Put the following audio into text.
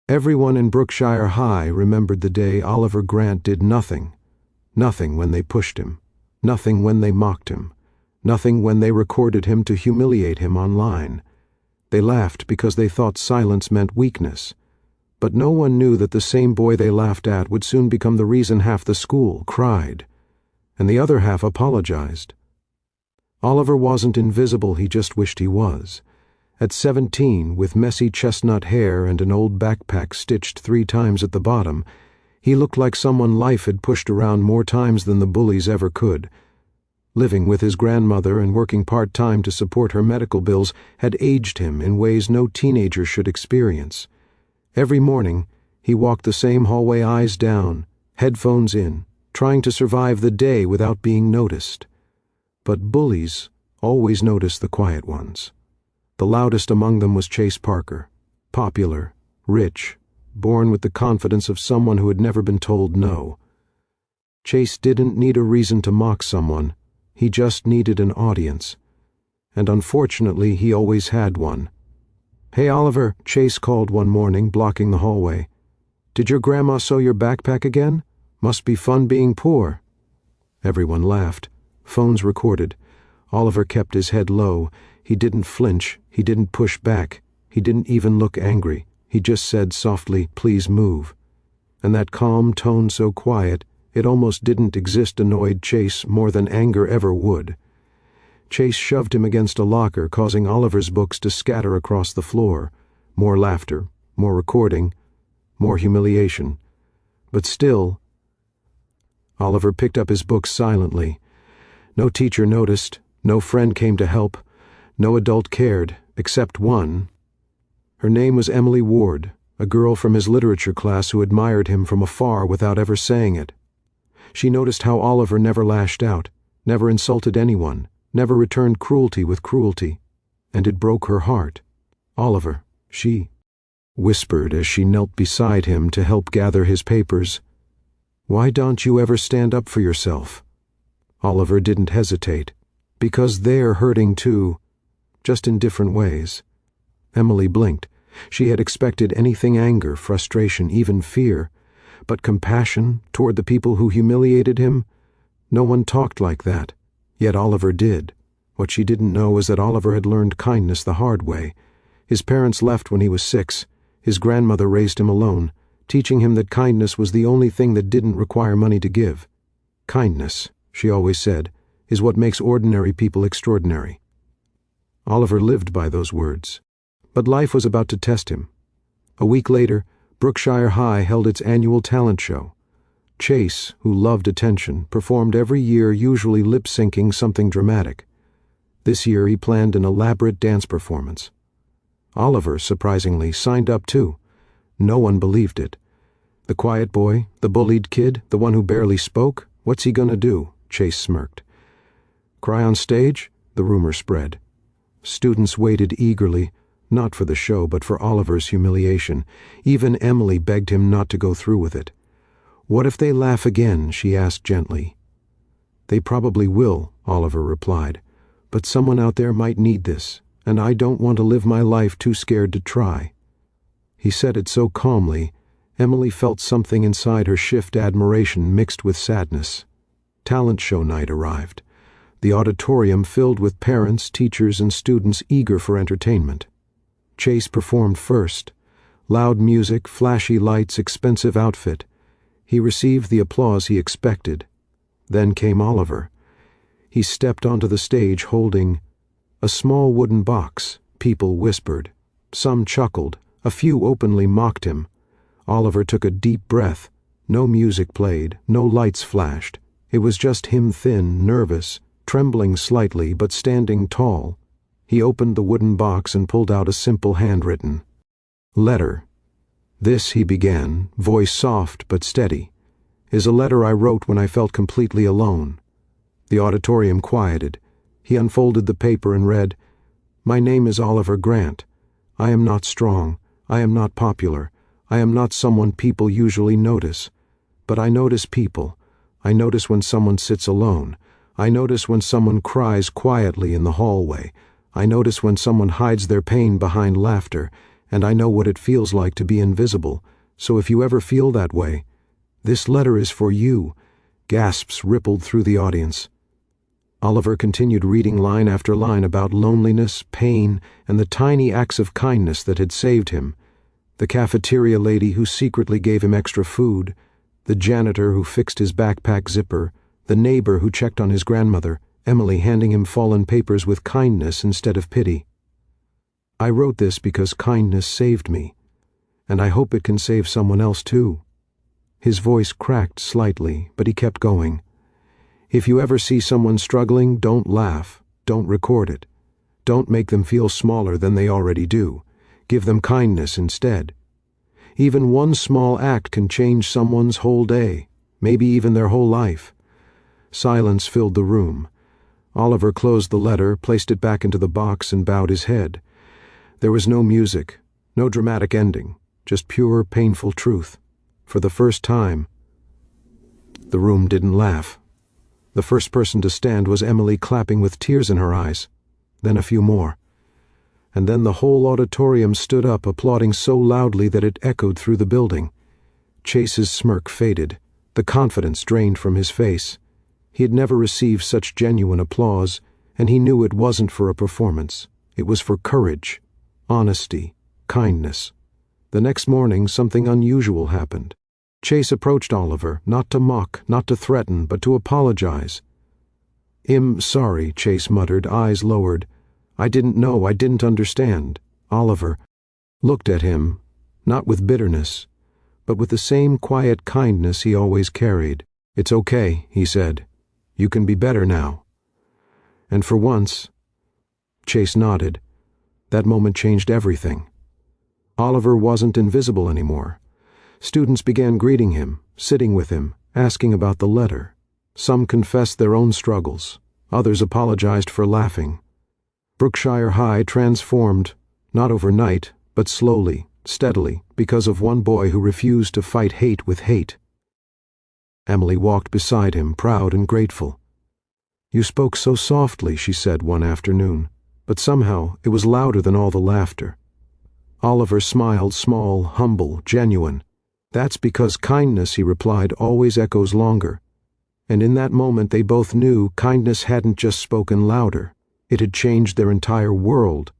Everyone in Brookshire High remembered the day Oliver Grant did nothing. Nothing when they pushed him. Nothing when they mocked him. Nothing when they recorded him to humiliate him online. They laughed because they thought silence meant weakness. But no one knew that the same boy they laughed at would soon become the reason half the school cried, and the other half apologized. Oliver wasn't invisible, he just wished he was. At 17, with messy chestnut hair and an old backpack stitched 3 times at the bottom, he looked like someone life had pushed around more times than the bullies ever could. Living with his grandmother and working part-time to support her medical bills had aged him in ways no teenager should experience. Every morning, he walked the same hallway, eyes down, headphones in, trying to survive the day without being noticed. But bullies always noticed the quiet ones. The loudest among them was Chase Parker, popular, rich, born with the confidence of someone who had never been told no. Chase didn't need a reason to mock someone, he just needed an audience. And unfortunately, he always had one. "Hey, Oliver," Chase called one morning, blocking the hallway. "Did your grandma sew your backpack again? Must be fun being poor." Everyone laughed. Phones recorded. Oliver kept his head low. He didn't flinch. He didn't push back. He didn't even look angry. He just said softly, "Please move." And that calm tone, so quiet, it almost didn't exist, annoyed Chase more than anger ever would. Chase shoved him against a locker, causing Oliver's books to scatter across the floor. More laughter, more recording, more humiliation. But still, Oliver picked up his books silently. No teacher noticed, no friend came to help, no adult cared, except one. Her name was Emily Ward, a girl from his literature class who admired him from afar without ever saying it. She noticed how Oliver never lashed out, never insulted anyone, never returned cruelty with cruelty, and it broke her heart. "Oliver," she whispered as she knelt beside him to help gather his papers, "why don't you ever stand up for yourself?" Oliver didn't hesitate. "Because they're hurting too, just in different ways." Emily blinked. She had expected anything: anger, frustration, even fear. But compassion toward the people who humiliated him? No one talked like that. Yet Oliver did. What she didn't know was that Oliver had learned kindness the hard way. His parents left when he was 6. His grandmother raised him alone, teaching him that kindness was the only thing that didn't require money to give. Kindness, she always said, is what makes ordinary people extraordinary. Oliver lived by those words. But life was about to test him. A week later, Brookshire High held its annual talent show. Chase, who loved attention, performed every year, usually lip-syncing something dramatic. This year he planned an elaborate dance performance. Oliver, surprisingly, signed up too. No one believed it. The quiet boy, the bullied kid, the one who barely spoke, what's he gonna do? Chase smirked. Cry on stage? The rumor spread. Students waited eagerly, not for the show but for Oliver's humiliation. Even Emily begged him not to go through with it. "What if they laugh again?" she asked gently. "They probably will," Oliver replied. "But someone out there might need this, and I don't want to live my life too scared to try." He said it so calmly, Emily felt something inside her shift admiration mixed with sadness. Talent show night arrived. The auditorium filled with parents, teachers, and students eager for entertainment. Chase performed first. Loud music, flashy lights, expensive outfit. He received the applause he expected. Then came Oliver. He stepped onto the stage holding a small wooden box. People whispered. Some chuckled. A few openly mocked him. Oliver took a deep breath. No music played, no lights flashed. It was just him, thin, nervous, trembling slightly but standing tall. He opened the wooden box and pulled out a simple handwritten letter. "This," he began, voice soft but steady, "is a letter I wrote when I felt completely alone." The auditorium quieted. He unfolded the paper and read, "My name is Oliver Grant. I am not strong. I am not popular. I am not someone people usually notice. But I notice people. I notice when someone sits alone. I notice when someone cries quietly in the hallway. I notice when someone hides their pain behind laughter. and I know what it feels like to be invisible, so if you ever feel that way, this letter is for you." Gasps rippled through the audience. Oliver continued reading line after line about loneliness, pain, and the tiny acts of kindness that had saved him. The cafeteria lady who secretly gave him extra food, the janitor who fixed his backpack zipper, the neighbor who checked on his grandmother, Emily handing him fallen papers with kindness instead of pity. "I wrote this because kindness saved me, and I hope it can save someone else too." His voice cracked slightly, but he kept going. "If you ever see someone struggling, don't laugh, don't record it. Don't make them feel smaller than they already do. Give them kindness instead. Even one small act can change someone's whole day, maybe even their whole life." Silence filled the room. Oliver closed the letter, placed it back into the box, and bowed his head. There was no music, no dramatic ending, just pure, painful truth. For the first time, the room didn't laugh. The first person to stand was Emily, clapping with tears in her eyes. Then a few more. And then the whole auditorium stood up, applauding so loudly that it echoed through the building. Chase's smirk faded, the confidence drained from his face. He had never received such genuine applause, and he knew it wasn't for a performance. It was for courage, honesty, kindness. The next morning, something unusual happened. Chase approached Oliver, not to mock, not to threaten, but to apologize. Sorry," Chase muttered, eyes lowered. "I didn't know, I didn't understand." Oliver looked at him, not with bitterness, but with the same quiet kindness he always carried. "It's okay," he said. "You can be better now." And for once, Chase nodded. That moment changed everything. Oliver wasn't invisible anymore. Students began greeting him, sitting with him, asking about the letter. Some confessed their own struggles. Others apologized for laughing. Brookshire High transformed, not overnight, but slowly, steadily, because of one boy who refused to fight hate with hate. Emily walked beside him, proud and grateful. "You spoke so softly," she said one afternoon, but somehow it was louder than all the laughter. Oliver smiled, small, humble, genuine. "That's because kindness," he replied, "always echoes longer." And in that moment they both knew kindness hadn't just spoken louder. It had changed their entire world.